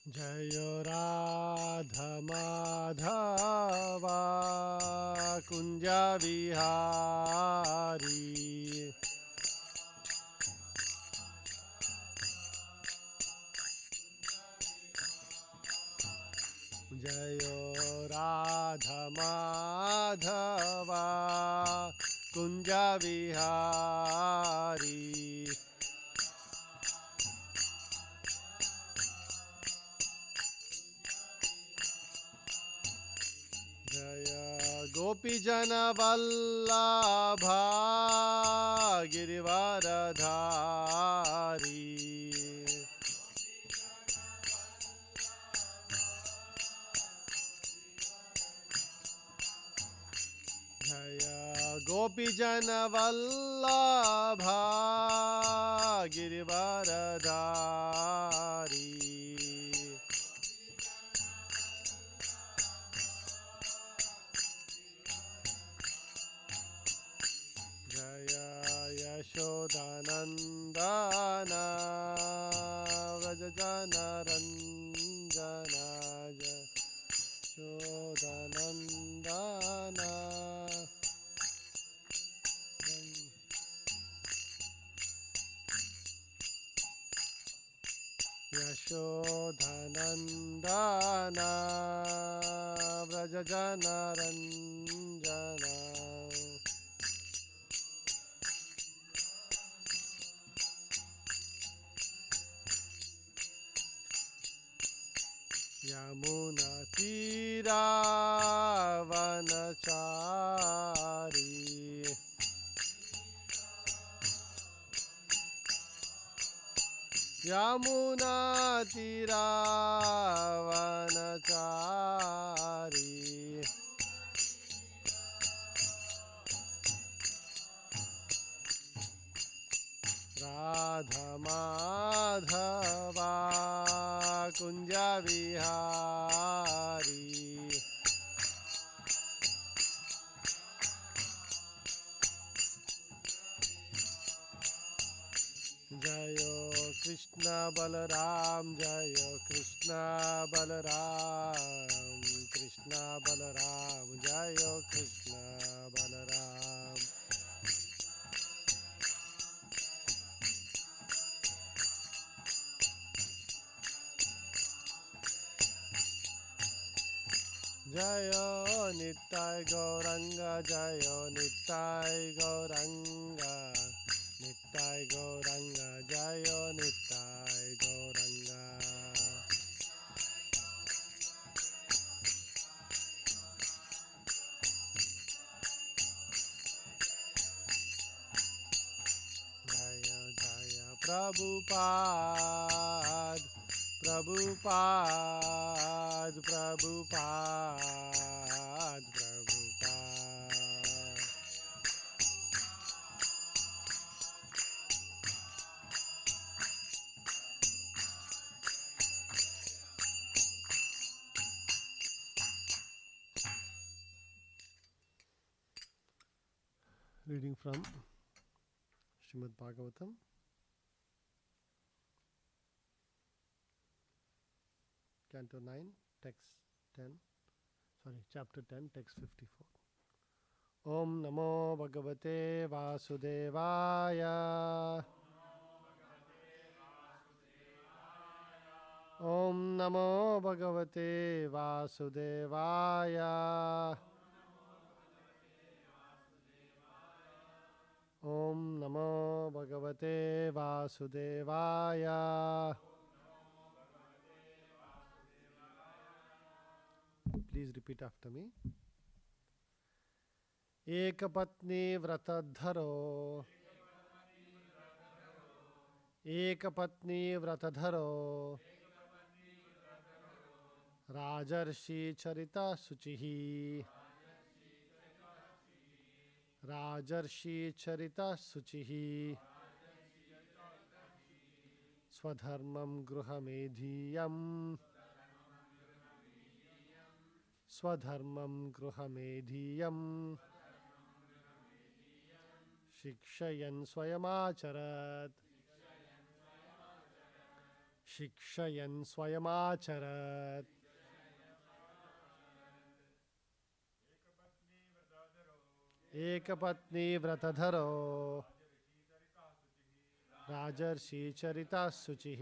Jayo Radha Madhava Kunja Vihari Jayo Radha Madhava Kunja Vihari Gopijana Vallabha Girivaradhari Jaya Gopijana Vallabha Girivaradhari Yashodanandana Vrajajana Ranjana Yashodanandana Yashodanandana Vrajajana Ranjana Yamuna Tira Vanachari Yamuna Tira Vanachari Radha Madhava Kunja Vihari Jayo Krishna Balaram Jayo Krishna Balaram Krishna Balaram Jayo Krishna Balaram Jayo Nittai Gauranga Jayo Nittai Gauranga Nittai Gauranga Jayo Nittai Gauranga Jaya Jaya Prabhupada Prabhupada Prabhupada Prabhupada Reading from Srimad Bhagavatam Canto 9, text 10, chapter 10, text 54. Om Namo Bhagavate Vasudevaya. Om Namo Bhagavate Vasudevaya. Om Namo Bhagavate Vasudevaya. Please repeat after me. Ekapatni vratadharo Ekapatni vratadharo Rajarshi Charita Suchihi Rajarshi Charita Suchihi Swadharmam Gruhamedhiyam Swadharmam Gruhamedhiyam Shikshayan Swayamacharat शिक्षयन् स्वयमाचरत् एकपत्नी व्रतधरो राजर्षि चरितः शुचिः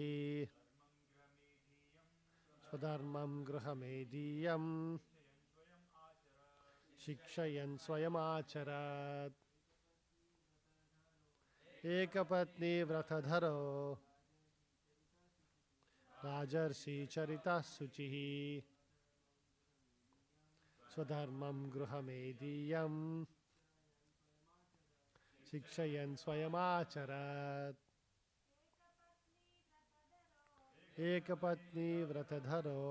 स्वधर्मं गृहमेधीयम् शिक्षयन् स्वयमाचरत् एकपत्नी व्रतधरो राजर्षि चरितः शुचिः स्वधर्मं गृहमेधीयम् शिक्षयन् स्वयमाचरत् एकपत्नी व्रतधरो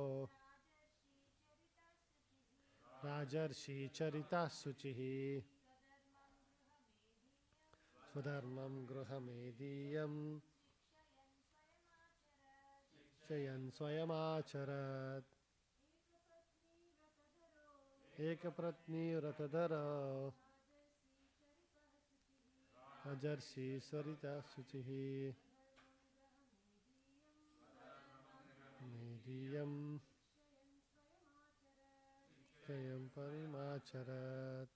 राजर्षि चरितः शुचिः स्वधर्मं गृहमेधीयम् शिक्षयन् स्वयमाचरत् एकपत्नी व्रतधरो राजर्षि चरितः शुचिः मेधीयम् शिक्षयन् परिमाचरत्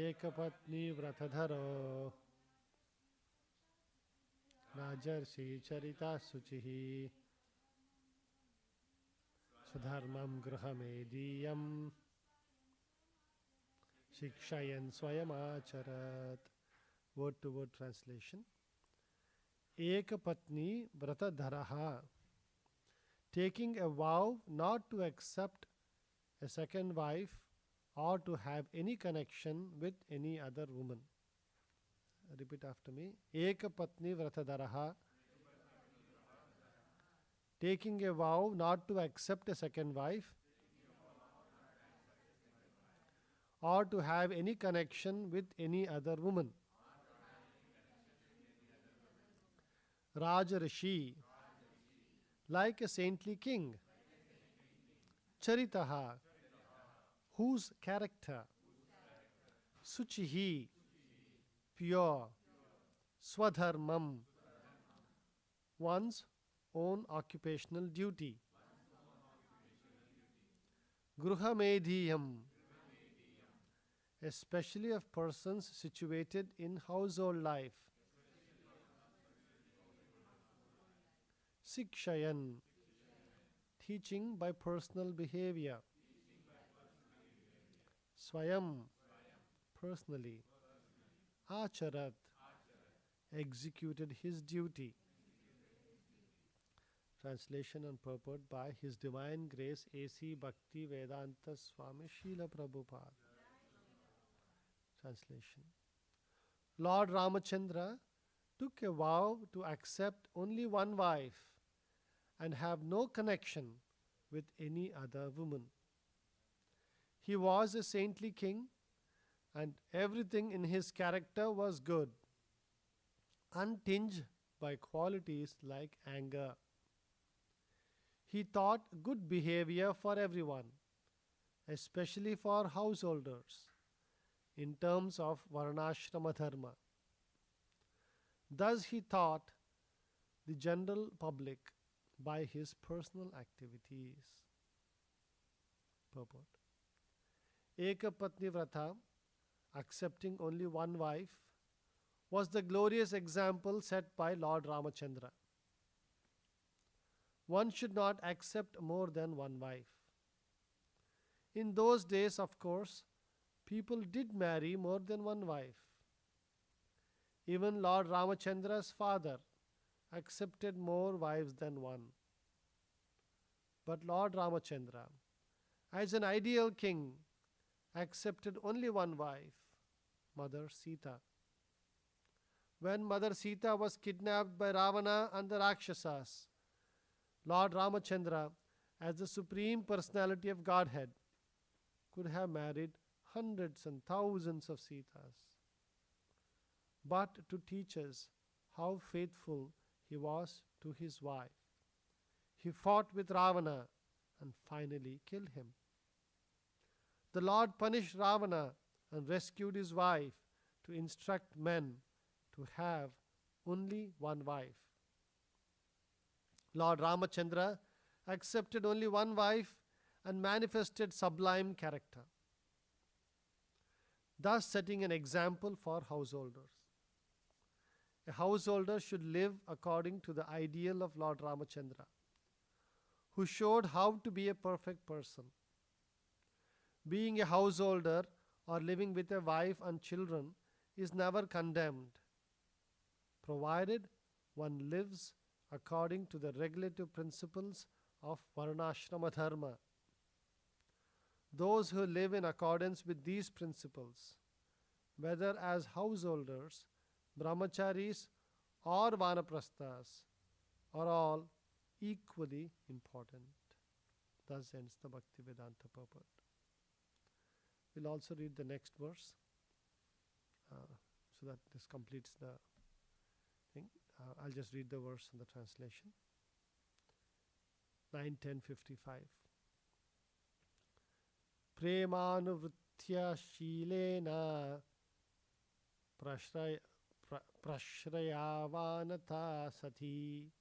एकपत्नी व्रतधरो राजर्षि चरितः शुचिः स्वधर्मं गृहमेधीयम् शिक्षयन् स्वयमाचरत्. Word to word translation. Ekapatni vratadharaha, taking a vow not to accept a second wife or to have any connection with any other woman. Repeat after me. Ekapatni vratadharaha, taking a vow not to accept a second wife or to have any connection with any other woman. Rajarishi, like a saintly king. Charitaha, whose character. Suchihi, pure. Swadharmam, one's own occupational duty. Gruhamedhiyam, especially of persons situated in household life. Sikshayan, teaching by personal behavior. Swayam, personally. Acharat, executed his duty. Translation and purport by His Divine Grace A.C. Bhakti Vedanta Swami Srila Prabhupada. Translation. Lord Ramachandra took a vow to accept only one wife and have no connection with any other woman. He was a saintly king, and everything in his character was good, untinged by qualities like anger. He taught good behavior for everyone, especially for householders, in terms of varnashrama dharma. Thus he taught the general public by his personal activities. Purport. Ekapatni Vrata, accepting only one wife, was the glorious example set by Lord Ramachandra. One should not accept more than one wife. In those days, of course, people did marry more than one wife. Even Lord Ramachandra's father accepted more wives than one. But Lord Ramachandra, as an ideal king, accepted only one wife, Mother Sita. When Mother Sita was kidnapped by Ravana and the Rakshasas, Lord Ramachandra, as the Supreme Personality of Godhead, could have married hundreds and thousands of Sitas. But to teach us how faithful he was to his wife, he fought with Ravana and finally killed him. The Lord punished Ravana and rescued his wife to instruct men to have only one wife. Lord Ramachandra accepted only one wife and manifested sublime character, thus setting an example for householders. A householder should live according to the ideal of Lord Ramachandra, who showed how to be a perfect person. Being a householder or living with a wife and children is never condemned, provided one lives according to the regulative principles of Varnashrama Dharma. Those who live in accordance with these principles, whether as householders, brahmacharis, or vanaprasthas, are all equally important. Thus ends the Bhaktivedanta purport. We'll also read the next verse so that this completes the thing. I'll just read the verse in the translation. 9:10:55. Premanuvritya shilena prashrayavanatha sati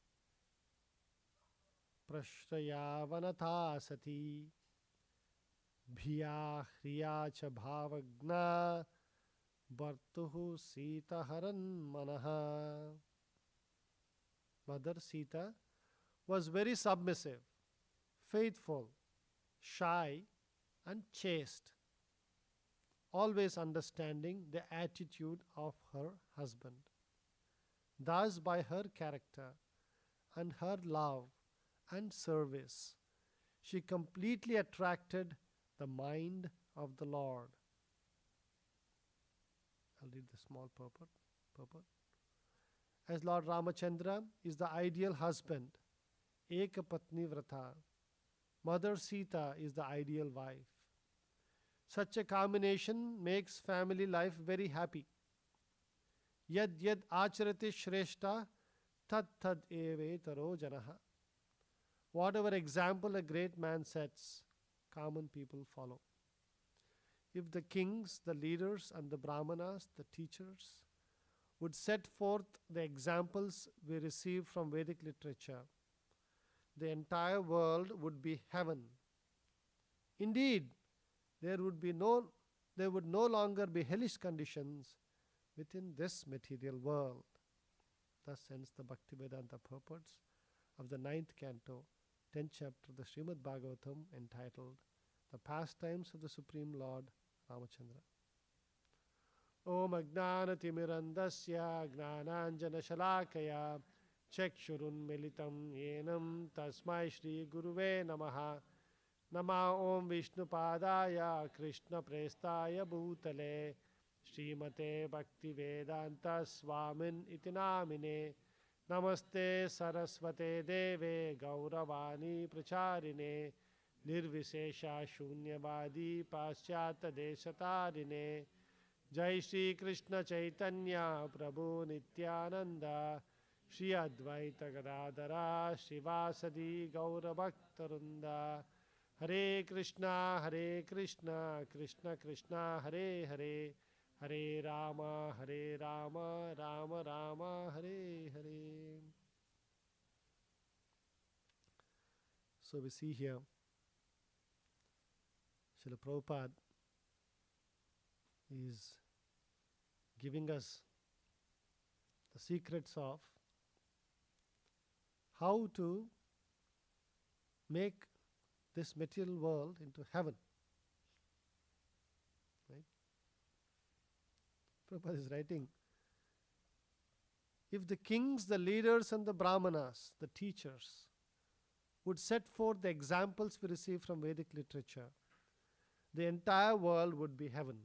bhiya hriya cha bhavagna bhartuhu sita haran manaha. Mother Sita was very submissive, faithful, shy, and chaste, always understanding the attitude of her husband. Thus, by her character and her love and service, she completely attracted the mind of the Lord. I'll read the small purport. As Lord Ramachandra is the ideal husband, Ekapatni Vrata, Mother Sita is the ideal wife. Such a combination makes family life very happy. Yad yad acharati shreshta tad tad evetaro janaha. Whatever example a great man sets, common people follow. If the kings, the leaders, and the brahmanas, the teachers, would set forth the examples we receive from Vedic literature, the entire world would be heaven. Indeed, there would no longer be hellish conditions within this material world. Thus ends the Bhaktivedanta purports of the 9th canto, 10th chapter of the Srimad Bhagavatam, entitled The Pastimes of the Supreme Lord Ramachandra. Om Ajnanatimirandasya Gnananjana Shalakaya Chakshurun Militam Yenam Tasmai Shri Guruve Namaha. Nama Om Vishnupadaya Krishna Prestaya Bhutale Srimate Bhaktivedanta Swamin Itinamine. Namaste Saraswate Deve Gauravani Pracharine Nirvisesha Shunyavadi Paschata Deshatarine. Jai Shri Krishna Chaitanya Prabhu Nityananda Shri Advaita Gadadara Shivasadi Gaura Bhaktarunda. Hare Krishna Krishna Krishna Hare Hare Hare Rama Rama Rama Hare Hare. So we see here Srila Prabhupada is giving us the secrets of how to make this material world into heaven. Right? Prabhupada is writing, if the kings, the leaders, and the brahmanas, the teachers, would set forth the examples we receive from Vedic literature, the entire world would be heaven.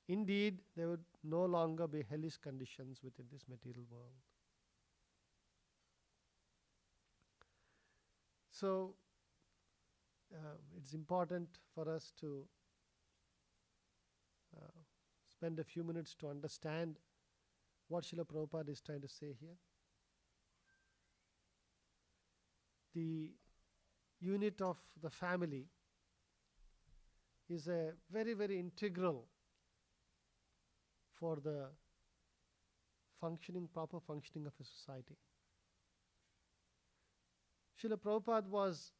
Indeed, there would no longer be hellish conditions within this material world. So, it's important for us to spend a few minutes to understand what Srila Prabhupada is trying to say here. The unit of the family is a very, very integral for the proper functioning of a society. Srila Prabhupada was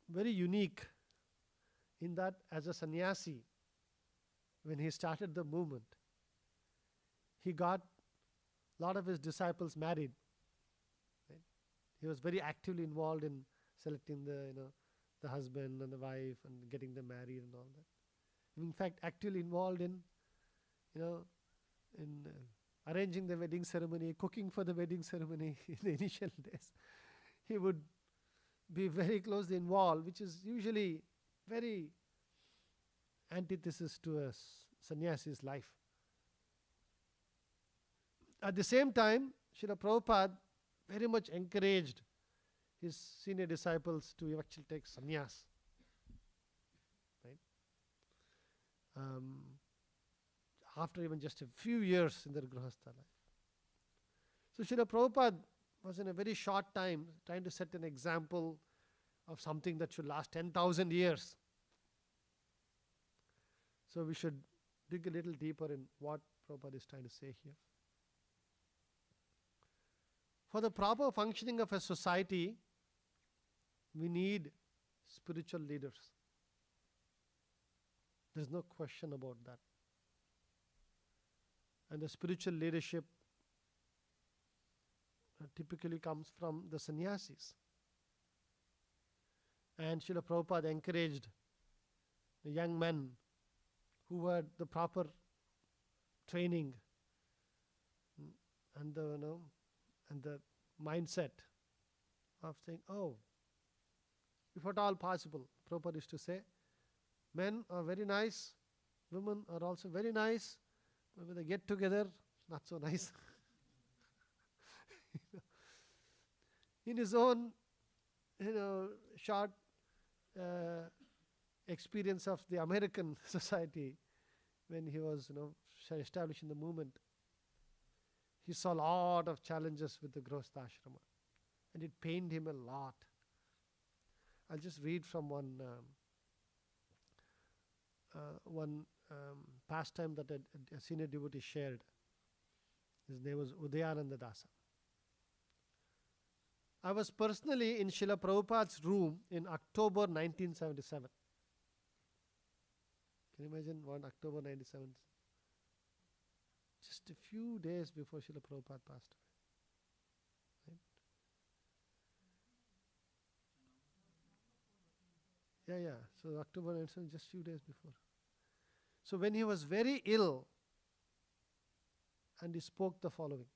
very unique in that as a sannyasi, when he started the movement, he got a lot of his disciples married. Right? He was very actively involved in selecting the husband and the wife and getting them married and all that. In fact, actively involved in arranging the wedding ceremony, cooking for the wedding ceremony in the initial days. He would be very closely involved, which is usually very antithesis to a sannyasi's life. At the same time, Srila Prabhupada very much encouraged his senior disciples to actually take sannyas. Right? After even just a few years in their grihastha life. So Srila Prabhupada was in a very short time trying to set an example of something that should last 10,000 years. So we should dig a little deeper in what Prabhupada is trying to say here. For the proper functioning of a society, we need spiritual leaders. There's no question about that. And the spiritual leadership typically comes from the sannyasis. And Srila Prabhupada encouraged the young men who had the proper training and the mindset of saying, oh, if at all possible, Prabhupada used to say, men are very nice, women are also very nice, but when they get together, not so nice. In his own, short experience of the American society, when he was, establishing the movement, he saw a lot of challenges with the Grihastha Ashrama, and it pained him a lot. I'll just read from one pastime that a senior devotee shared. His name was Udayananda Dasa. I was personally in Srila Prabhupada's room in October 1977. Can you imagine what October 1977? Just a few days before Srila Prabhupada passed away. Right? Yeah. So October 1977, just a few days before. So when he was very ill, and he spoke the following: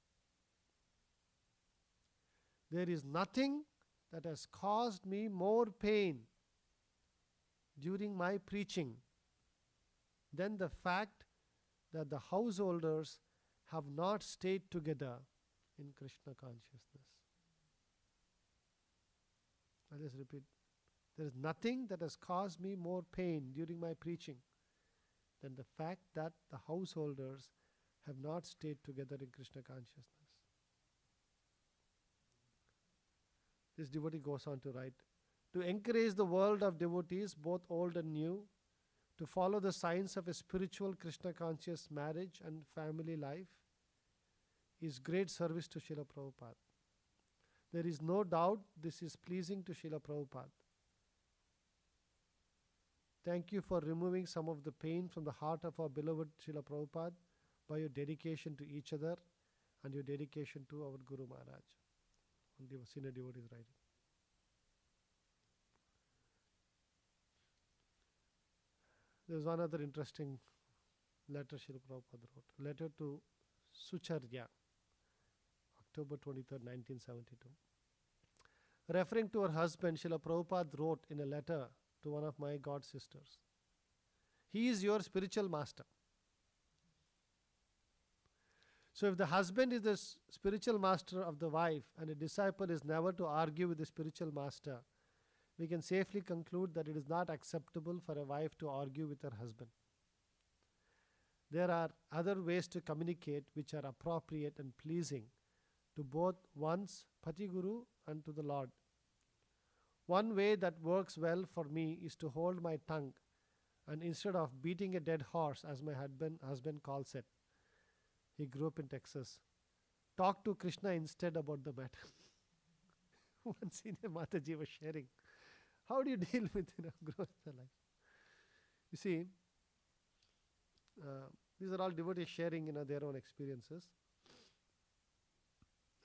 there is nothing that has caused me more pain during my preaching than the fact that the householders have not stayed together in Krishna consciousness. I'll just repeat. There is nothing that has caused me more pain during my preaching than the fact that the householders have not stayed together in Krishna consciousness. This devotee goes on to write, to encourage the world of devotees, both old and new, to follow the signs of a spiritual Krishna conscious marriage and family life is great service to Srila Prabhupada. There is no doubt this is pleasing to Srila Prabhupada. Thank you for removing some of the pain from the heart of our beloved Srila Prabhupada by your dedication to each other and your dedication to our Guru Maharaj. The senior devotee is writing. There was one other interesting letter Srila Prabhupada wrote. Letter to Sucharya, October 23rd, 1972. Referring to her husband, Srila Prabhupada wrote in a letter to one of my god sisters, he is your spiritual master. So if the husband is the spiritual master of the wife and a disciple is never to argue with the spiritual master, we can safely conclude that it is not acceptable for a wife to argue with her husband. There are other ways to communicate which are appropriate and pleasing to both one's Pati Guru and to the Lord. One way that works well for me is to hold my tongue And instead of beating a dead horse, as my husband calls it, he grew up in Texas, talk to Krishna instead about the matter. One senior Mataji was sharing, how do you deal with growth in life? You see, these are all devotees sharing their own experiences.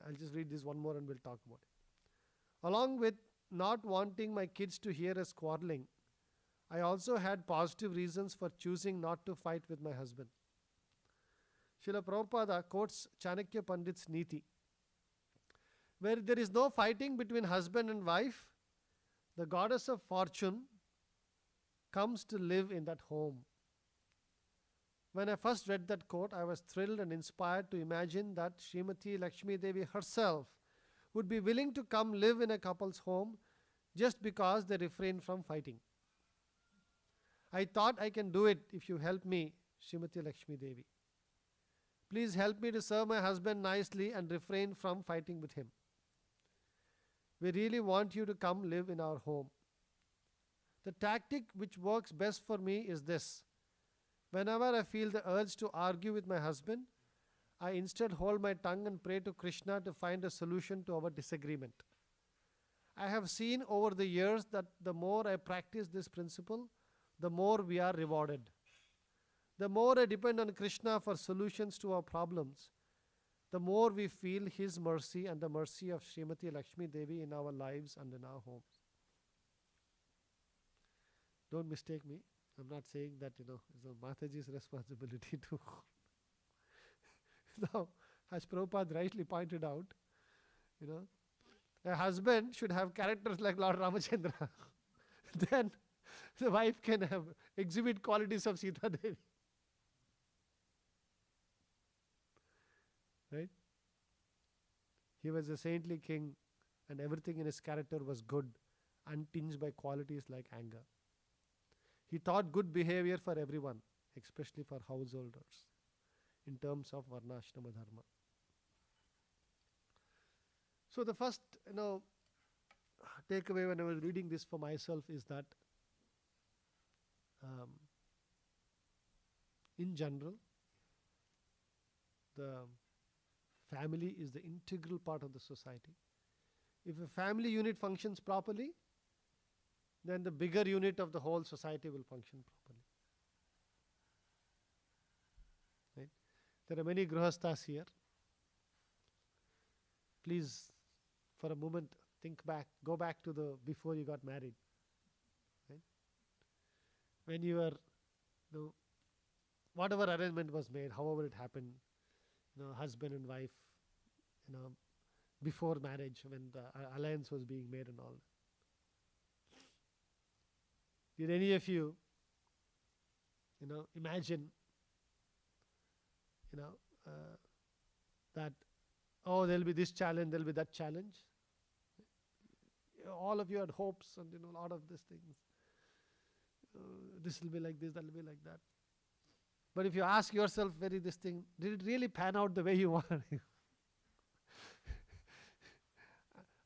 I'll just read this one more and we'll talk about it. Along with not wanting my kids to hear us quarreling, I also had positive reasons for choosing not to fight with my husband. Srila Prabhupada quotes Chanakya Pandit's Niti. Where there is no fighting between husband and wife, the goddess of fortune comes to live in that home. When I first read that quote, I was thrilled and inspired to imagine that Srimati Lakshmi Devi herself would be willing to come live in a couple's home just because they refrain from fighting. I thought I can do it if you help me, Srimati Lakshmi Devi. Please help me to serve my husband nicely and refrain from fighting with him. We really want you to come live in our home. The tactic which works best for me is this. Whenever I feel the urge to argue with my husband, I instead hold my tongue and pray to Krishna to find a solution to our disagreement. I have seen over the years that the more I practice this principle, the more we are rewarded. The more I depend on Krishna for solutions to our problems, the more we feel His mercy and the mercy of Srimati Lakshmi Devi in our lives and in our homes. Don't mistake me. I'm not saying that, it's a Mataji's responsibility to. Now, as Prabhupada rightly pointed out, a husband should have characters like Lord Ramachandra. Then the wife can exhibit qualities of Sita Devi. Right? He was a saintly king and everything in his character was good, untinged by qualities like anger. He taught good behavior for everyone, especially for householders, in terms of Varnashrama Dharma. So the first, takeaway when I was reading this for myself is that in general, the family is the integral part of the society. If a family unit functions properly, then the bigger unit of the whole society will function properly. Right? There are many grihasthas here. Please, for a moment, go back to the before you got married. Right? When you were, whatever arrangement was made, however it happened, husband and wife, before marriage, when the alliance was being made and all. Did any of you, imagine, that, there'll be this challenge, there'll be that challenge? All of you had hopes and, a lot of these things. This will be like this, that will be like that. But if you ask yourself this thing, did it really pan out the way you want?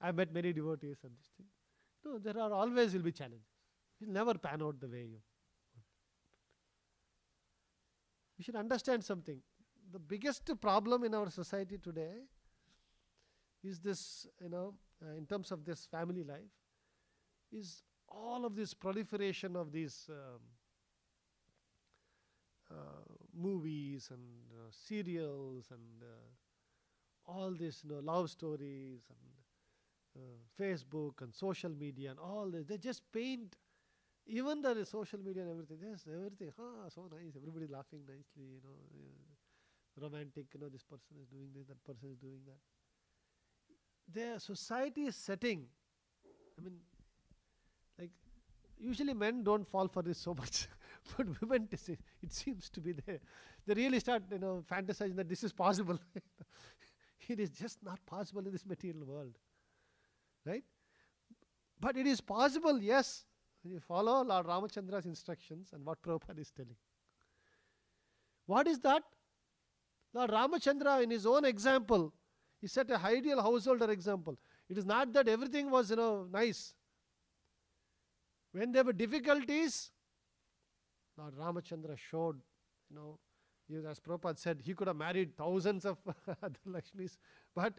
I met many devotees on this thing. No, there are always will be challenges. It will never pan out the way you want. You should understand something. The biggest problem in our society today is this, in terms of this family life, is all of this proliferation of these movies and serials and all this love stories and Facebook and social media and all this. They just paint, even the social media and everything, just everything, so nice, everybody laughing nicely, romantic, this person is doing this, that person is doing that. Their society is setting, usually men don't fall for this so much, but women, it seems to be there. They really start, fantasizing that this is possible. It is just not possible in this material world. Right? But it is possible, yes, when you follow Lord Ramachandra's instructions and what Prabhupada is telling. What is that? Lord Ramachandra, in his own example, he set a ideal householder example. It is not that everything was, nice. When there were difficulties, Lord Ramachandra showed, as Prabhupada said, he could have married thousands of other Lakshmis, but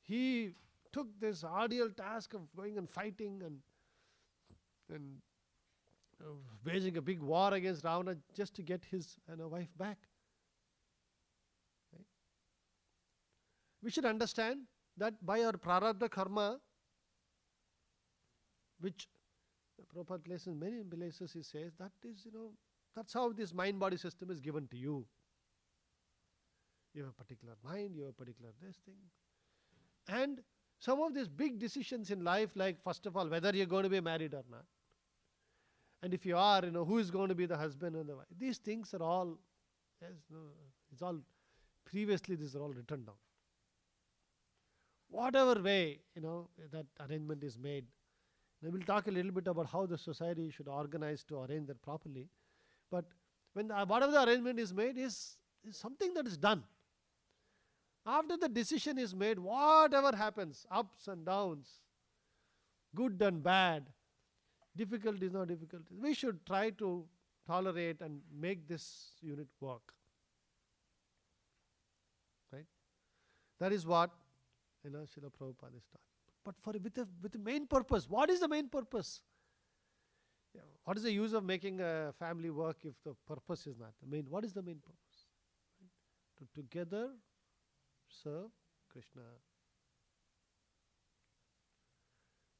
he took this ordeal task of going and fighting and waging a big war against Ravana just to get his wife back. Right? We should understand that by our prarabdha karma, which Prabhupada places in many places, he says that is, that's how this mind-body system is given to you. You have a particular mind, you have a particular this thing. And some of these big decisions in life, like first of all, whether you're going to be married or not. And if you are, who is going to be the husband and the wife. These things are all, it's all, previously these are all written down. Whatever way, that arrangement is made. Now we'll talk a little bit about how the society should organize to arrange that properly. But when whatever the arrangement is made is something that is done. After the decision is made, whatever happens, ups and downs, good and bad, difficulties, no difficulties, we should try to tolerate and make this unit work. Right? That is what Srila Prabhupada is talking. But with the main purpose. What is the main purpose? What is the use of making a family work if the purpose is not the main? What is the main purpose? Right? To together serve Krishna.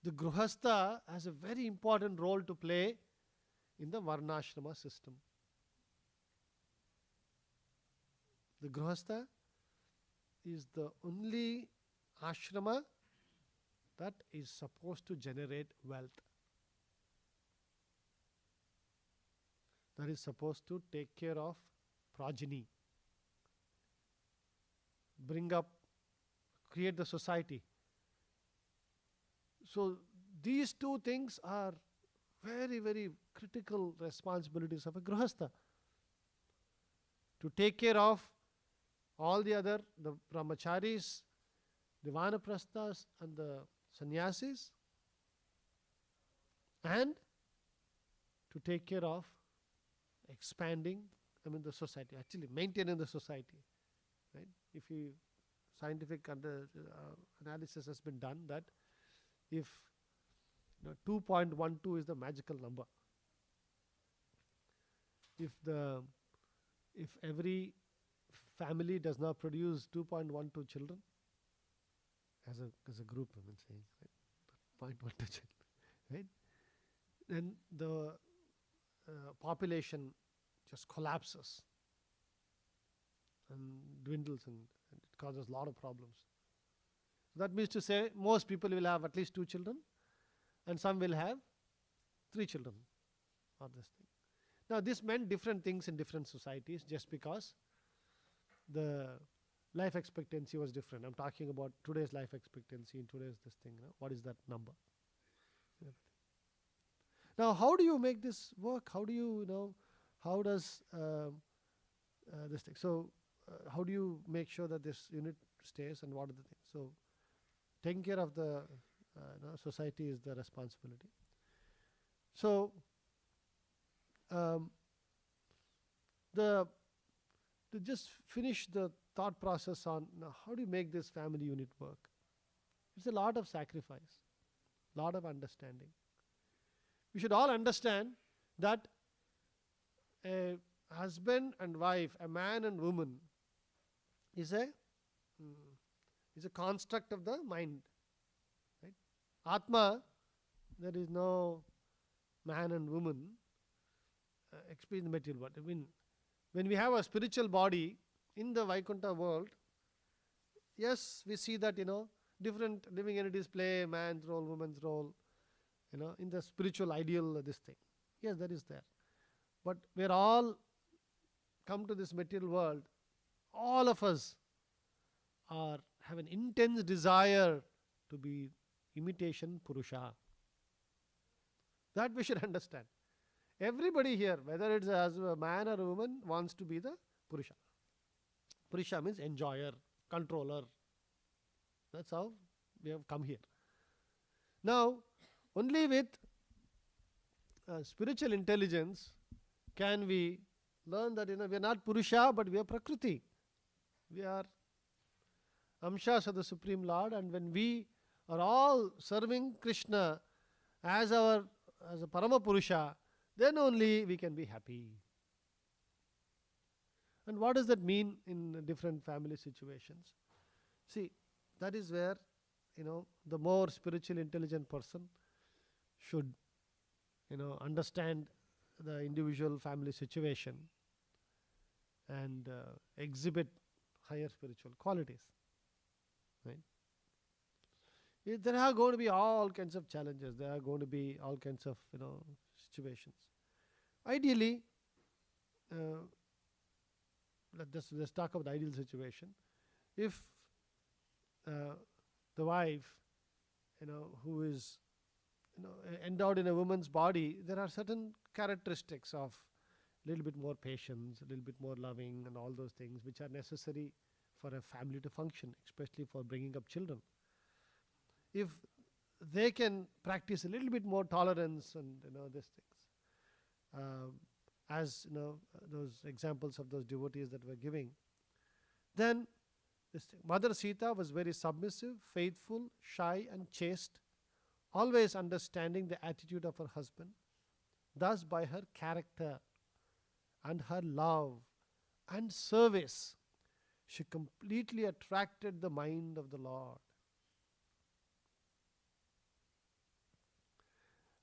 The Gruhastha has a very important role to play in the Varnashrama system. The Gruhastha is the only ashrama that is supposed to generate wealth. That is supposed to take care of progeny, bring up, create the society. So these two things are very, very critical responsibilities of a Grihastha. To take care of all the other, the brahmacharis, the vanaprasthas and the sannyasis, and to take care of expanding, the society, actually maintaining the society. Right? If scientific analysis has been done that if 2.12 is the magical number, if every family does not produce 2.12 children, as a group, saying, right? 0.12 children, right? Then the population just collapses and dwindles, and it causes a lot of problems. That means to say most people will have at least 2 children, and some will have 3 children, or this thing. Now this meant different things in different societies just because the life expectancy was different. I'm talking about today's life expectancy in today's this thing. What is that number? Now how do you make this work? How do you, how does this thing? So how do you make sure that this unit stays, and what are the things? So taking care of the society is the responsibility. So to just finish the thought process on how do you make this family unit work? It's a lot of sacrifice, lot of understanding. We should all understand that a husband and wife, a man and woman, is a construct of the mind. Right? Atma, there is no man and woman experience the material world. When we have a spiritual body in the Vaikuntha world, yes, we see that different living entities play man's role, woman's role, in the spiritual ideal this thing. Yes, that is there. But we're all come to this material world, all of us have an intense desire to be imitation Purusha. That we should understand. Everybody here, whether it's as a man or a woman, wants to be the Purusha. Purusha means enjoyer, controller. That's how we have come here. Now, only with spiritual intelligence can we learn that we are not Purusha, but we are Prakriti. We are Amshas of the Supreme Lord, and when we are all serving Krishna as a Parama Purusha, then only we can be happy. And what does that mean in different family situations? See, that is where the more spiritually intelligent person should understand the individual family situation and exhibit higher spiritual qualities. Right? There are going to be all kinds of challenges. There are going to be all kinds of situations. Ideally, let's talk about the ideal situation. If the wife, who is endowed in a woman's body, there are certain characteristics of a little bit more patience, a little bit more loving, and all those things which are necessary for a family to function, especially for bringing up children. If they can practice a little bit more tolerance and these things, as those examples of those devotees that we're giving, then Mother Sita was very submissive, faithful, shy, and chaste, always understanding the attitude of her husband. Thus, by her character and her love and service, she completely attracted the mind of the Lord.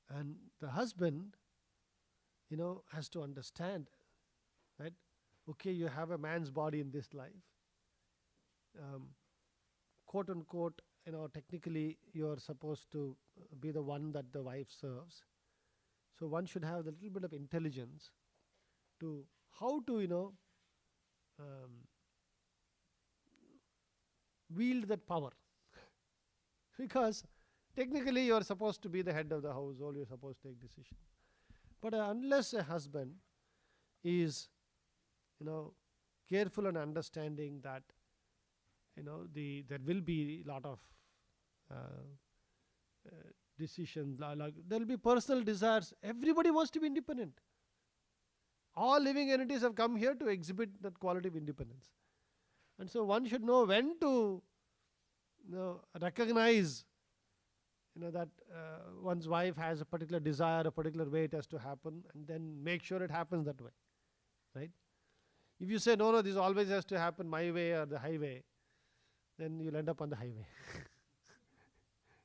And the husband, has to understand, right? Okay, you have a man's body in this life. Quote unquote, technically you're supposed to be the one that the wife serves. So one should have a little bit of intelligence to how to, wield that power. Because technically you are supposed to be the head of the household, you're supposed to take decisions. But unless a husband is, careful and understanding that, there will be a lot of decisions, there will be personal desires. Everybody wants to be independent. All living entities have come here to exhibit that quality of independence. And so one should know when to recognize that one's wife has a particular desire, a particular way it has to happen, and then make sure it happens that way. Right? If you say, no, this always has to happen my way or the highway, then you'll end up on the highway.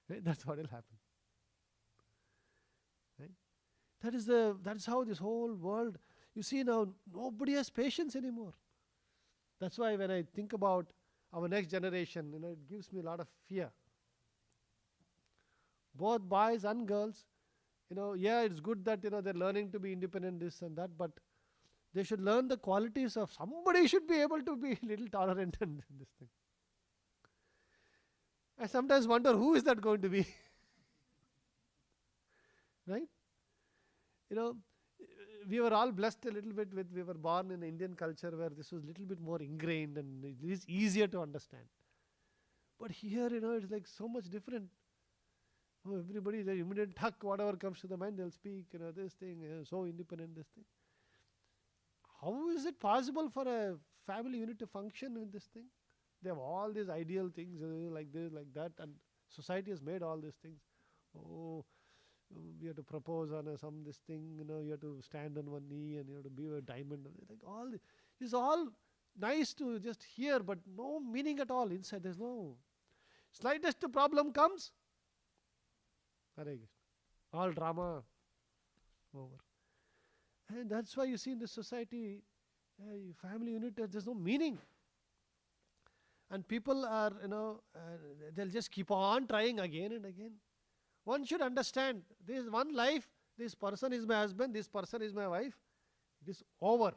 Right? That's what will happen. Right? That's how this whole world, you see now, nobody has patience anymore. That's why when I think about our next generation, it gives me a lot of fear. Both boys and girls, it's good that, they're learning to be independent, this and that, but they should learn the qualities of somebody should be able to be a little tolerant in this thing. I sometimes wonder who is that going to be? Right? We were all blessed a little bit we were born in Indian culture where this was a little bit more ingrained and it is easier to understand. But here, it's like so much different. Everybody, the immediate tuck, whatever comes to the mind, they'll speak, this thing, so independent, this thing. How is it possible for a family unit to function in this thing? They have all these ideal things like this, like that, and society has made all these things. Oh, you have to propose on some this thing, you have to stand on one knee and you have to be a diamond. Like all this is all nice to just hear, but no meaning at all inside. There's no slightest problem comes. All drama over. And that's why you see in this society, family unit, there's no meaning. And people are, they'll just keep on trying again and again. One should understand, this is one life, this person is my husband, this person is my wife. It is over.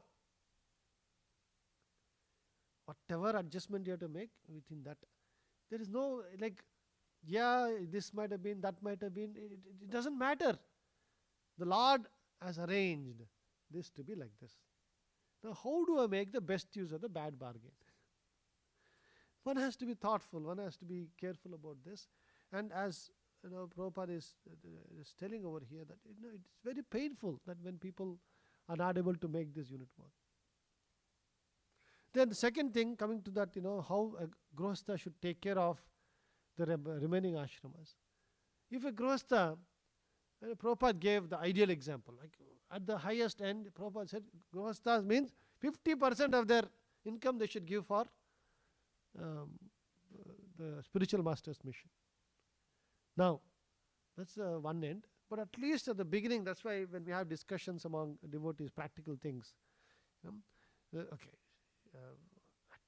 Whatever adjustment you have to make within that, there is no, this might have been, that might have been, it doesn't matter. The Lord has arranged this to be like this. Now, how do I make the best use of the bad bargain? One has to be thoughtful, one has to be careful about this. And as Prabhupada is telling over here that it's very painful that when people are not able to make this unit work. Then the second thing, coming to that, how a grostha should take care of the remaining ashramas. If a grostha, Prabhupada gave the ideal example. Like at the highest end, Prabhupada said, grosthas means 50% of their income they should give for the spiritual master's mission. Now, that's one end. But at least at the beginning, that's why when we have discussions among devotees, practical things, at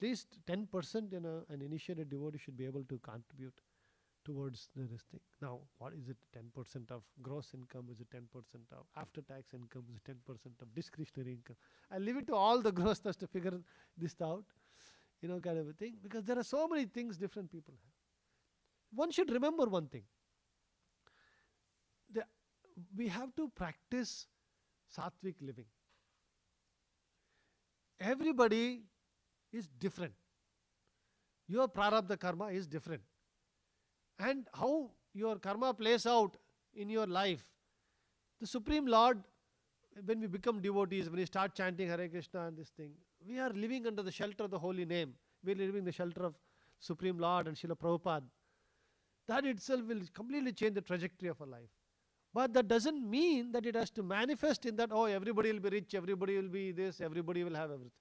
least 10% an initiated devotee should be able to contribute towards this thing. Now, what is it? 10% of gross income? Is it 10% of after-tax income? Is it 10% of discretionary income? I leave it to all the grosthas to figure this out, kind of a thing, because there are so many things different people have. One should remember one thing. We have to practice sattvic living. Everybody is different. Your prarabdha karma is different. And how your karma plays out in your life, the Supreme Lord, when we become devotees, when we start chanting Hare Krishna and this thing, we are living under the shelter of the holy name. We are living in the shelter of Supreme Lord and Srila Prabhupada. That itself will completely change the trajectory of our life. But that doesn't mean that it has to manifest in that, everybody will be rich, everybody will be this, everybody will have everything.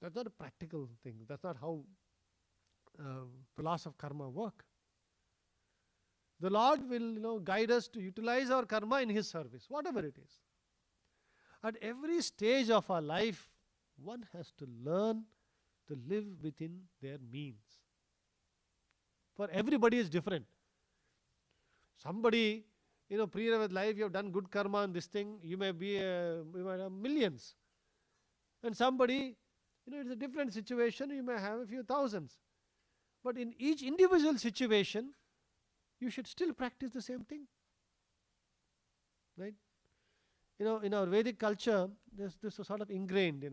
That's not a practical thing. That's not how the laws of karma work. The Lord will guide us to utilize our karma in His service, whatever it is. At every stage of our life, one has to learn to live within their means. For everybody is different. Somebody, pre-Ravat life, you have done good karma and this thing, you might have millions. And somebody, it's a different situation, you may have a few thousands. But in each individual situation, you should still practice the same thing. Right? In our Vedic culture, this is sort of ingrained,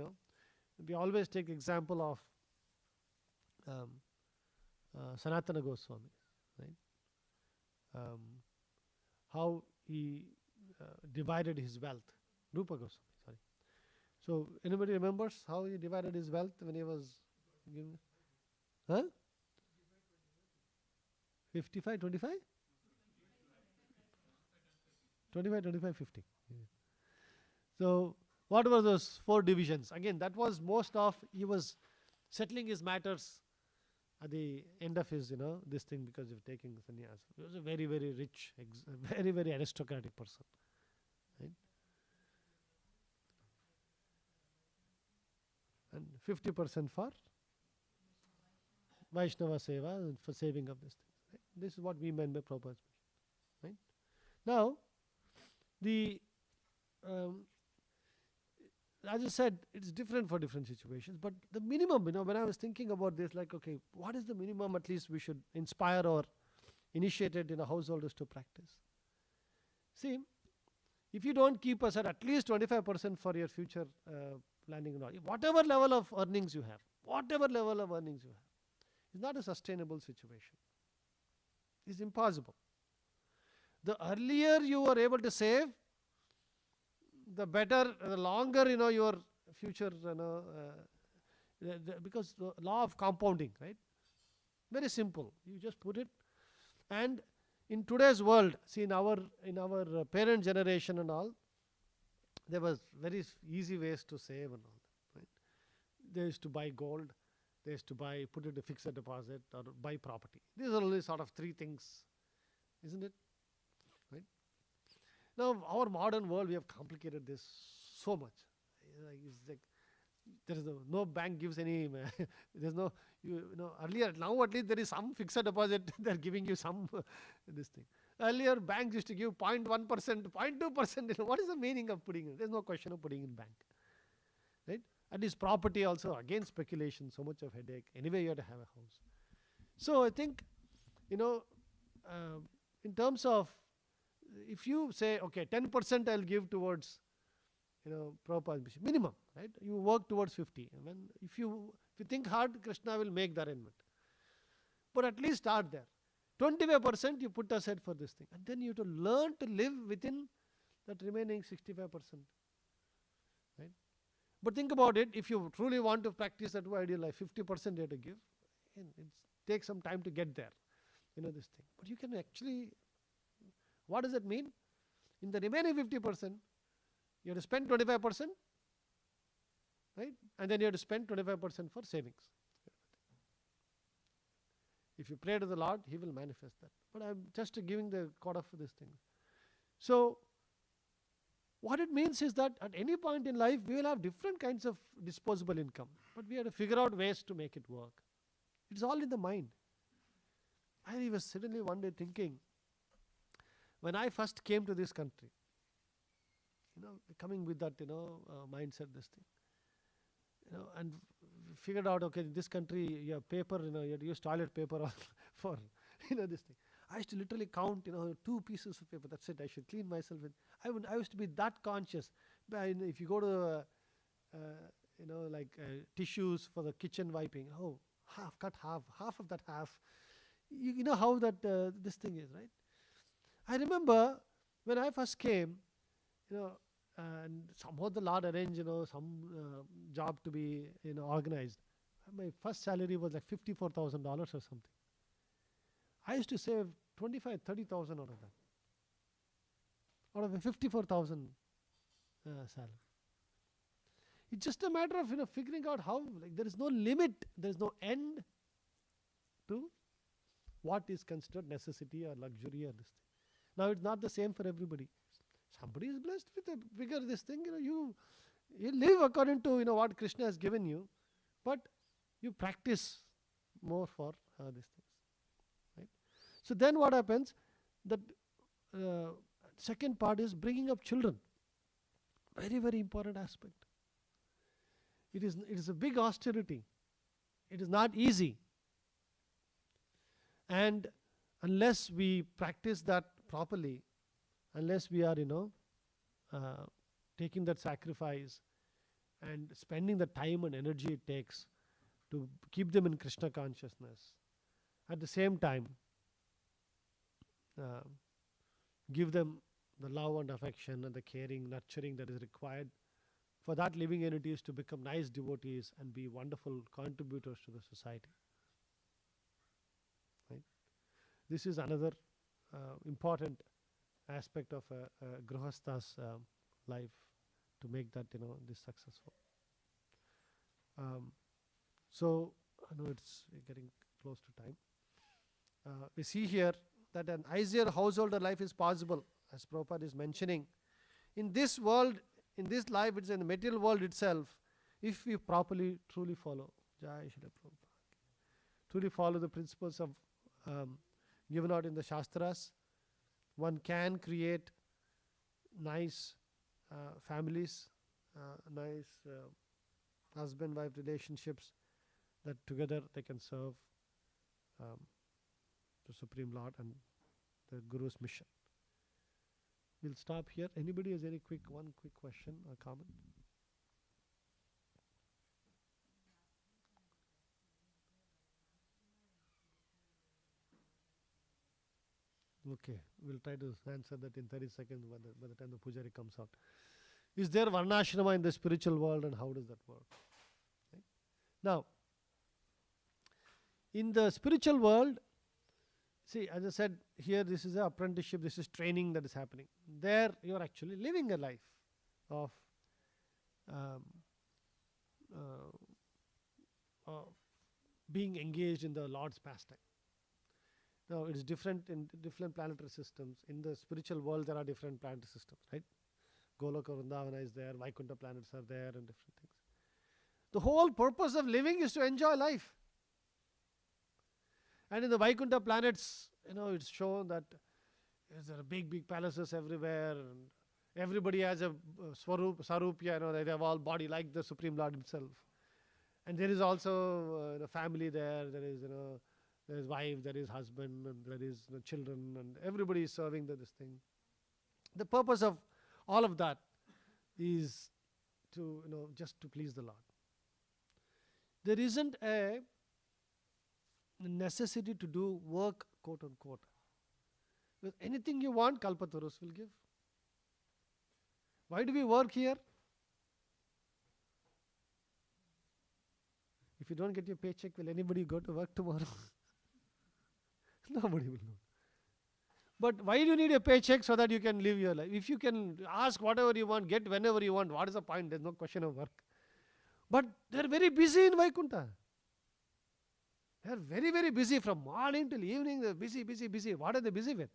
We always take example of Sanatana Goswami, right? How he divided his wealth. Rupa Goswami, sorry. So, anybody remembers how he divided his wealth when he was given? 55, 25? 25, 25, 50. Yeah. So, what were those 4 divisions? Again, that was he was settling his matters at the end of his, this thing, because of taking sannyas. He was a very, very rich, very, very aristocratic person. Right? And 50% for Vaishnava Seva and for saving of this thing. Right? This is what we meant by Prabhupada's mission. Right? Now, as I said, it's different for different situations, but the minimum, when I was thinking about this, like, okay, what is the minimum at least we should inspire or initiated householders to practice? See, if you don't keep aside at least 25% for your future planning, whatever level of earnings you have, is not a sustainable situation. It's impossible. The earlier you are able to save, the better, the longer, your future, because the law of compounding, right? Very simple. You just put it. And in today's world, see, in our parent generation and all, there was very easy ways to save and all that, right? They used to buy gold. They used to put it a fixed deposit or buy property. These are only sort of 3 things, isn't it? Right? Now, our modern world, we have complicated this so much. It's like there is no bank gives any. There's no earlier. Now at least there is some fixed deposit. They're giving you some this thing. Earlier banks used to give 0.1%, 0.2%. What is the meaning of putting it? There's no question of putting in bank, right? And this property also, again, speculation. So much of headache. Anyway, you have to have a house. So I think, in terms of, if you say, okay, 10% I'll give towards, Prabhupada's mission, minimum, right? You work towards 50. And if you think hard, Krishna will make the arrangement. But at least start there. 25% you put aside for this thing. And then you have to learn to live within that remaining 65%. Right? But think about it, if you truly want to practice that ideal life, 50% you have to give. And it takes some time to get there, this thing. But you can actually, what does that mean? In the remaining 50%, you have to spend 25%, right? And then you have to spend 25% for savings. If you pray to the Lord, He will manifest that. But I'm just giving the cut for this thing. So, what it means is that at any point in life, we will have different kinds of disposable income. But we have to figure out ways to make it work. It's all in the mind. I was suddenly one day thinking, when I first came to this country, coming with that, mindset, this thing, and figured out, okay, in this country, you have paper, you have to use toilet paper for, this thing. I used to literally count, 2 pieces of paper. That's it. I should clean myself. I used to be that conscious. But if you go to, tissues for the kitchen wiping, cut half of that half. You know how that this thing is, right? I remember when I first came, and somehow the Lord arranged, some job to be, organized. My first salary was like $54,000 or something. I used to save 25, 30,000 out of that. Out of a 54,000 salary. It's just a matter of, figuring out how, there is no limit, there is no end to what is considered necessity or luxury or this thing. Now it's not the same for everybody. Somebody is blessed with a bigger this thing, you live according to, what Krishna has given you, but you practice more for these things. Right? So then what happens? The second part is bringing up children. Very, very important aspect. It is a big austerity. It is not easy. And unless we practice that properly, unless we are, taking that sacrifice and spending the time and energy it takes to keep them in Krishna consciousness, at the same time, give them the love and affection and the caring, nurturing that is required for that living entities to become nice devotees and be wonderful contributors to the society. Right? This is another important aspect of a Grihastha's life to make that, this successful. So, I know it's getting close to time. We see here that an easier householder life is possible, as Prabhupada is mentioning. In this world, in this life, it's in the material world itself, if we properly, truly follow, Jai Shri Prabhupada, truly follow the principles of given out in the Shastras, one can create nice families, nice husband-wife relationships that together they can serve the Supreme Lord and the Guru's mission. We'll stop here. Anybody has any one quick question or comment? Okay, we'll try to answer that in 30 seconds by the time the Pujari comes out. Is there Varnashrama in the spiritual world, and how does that work? Right? Now, in the spiritual world, see, as I said, here this is an apprenticeship, this is training that is happening. There you are actually living a life of being engaged in the Lord's pastime. Now, it is different in different planetary systems. In the spiritual world, there are different planetary systems, right? Goloka Vrindavana is there, Vaikuntha planets are there, and different things. The whole purpose of living is to enjoy life. And in the Vaikuntha planets, it's shown that there are big palaces everywhere, and everybody has a sarupya, they have all body like the Supreme Lord himself. And there is also the family there, there is wife, there is husband, and there is children, and everybody is serving this thing. The purpose of all of that is to, just to please the Lord. There isn't a necessity to do work, quote unquote. Because anything you want, Kalpatarus will give. Why do we work here? If you don't get your paycheck, will anybody go to work tomorrow? Nobody will know. But why do you need a paycheck? So that you can live your life. If you can ask whatever you want, get whenever you want, what is the point? There's no question of work. But they're very busy in Vaikuntha. They're very, very busy from morning till evening. They're busy, busy, busy. What are they busy with?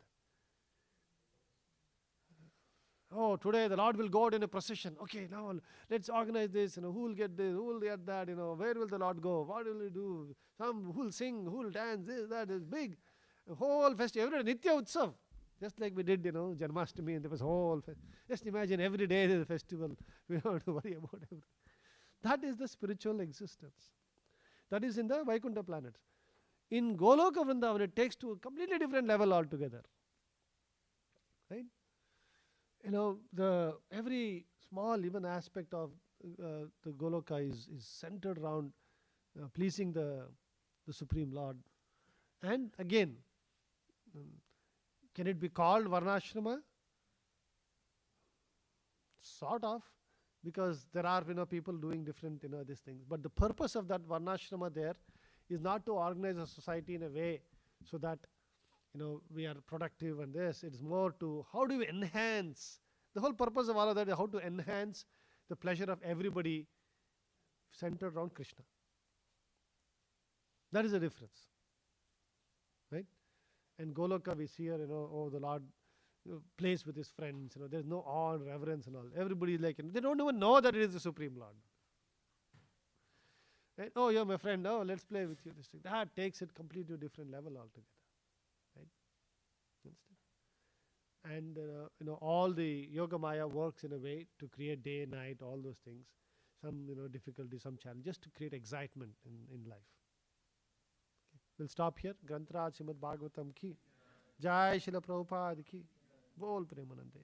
Oh, today the Lord will go out in a procession. Okay, now let's organize this. Who will get this? Who will get that? Where will the Lord go? What will he do? Some who will sing, who will dance. This, that is big. A whole festival. Every day, Nitya Utsav. Just like we did, Janmashtami, and there was whole. Just imagine every day there is a festival. We don't have to worry about everything. That is the spiritual existence. That is in the Vaikuntha planets. In Goloka Vrindavan, it takes to a completely different level altogether. Right? Every small even aspect of the Goloka is centered around pleasing the Supreme Lord. And again, can it be called Varnashrama? Sort of, because there are people doing different these things. But the purpose of that Varnashrama there is not to organize a society in a way so that we are productive and this. It's more to how do we enhance. The whole purpose of all of that is how to enhance the pleasure of everybody centered around Krishna. That is the difference. Right? And Goloka we see here, the Lord plays with his friends. There's no awe and reverence and all. Everybody is like, they don't even know that it is the Supreme Lord. Right? Oh, you're my friend. Oh, let's play with you. This thing. That takes it completely to a different level altogether. Right? And all the Yoga Maya works in a way to create day, night, all those things. Some difficulty, some challenge, just to create excitement in life. Okay. We'll stop here. Grantaraj Srimad Bhagavatam ki. Jai Srila Prabhupada ki. Bol Premanande.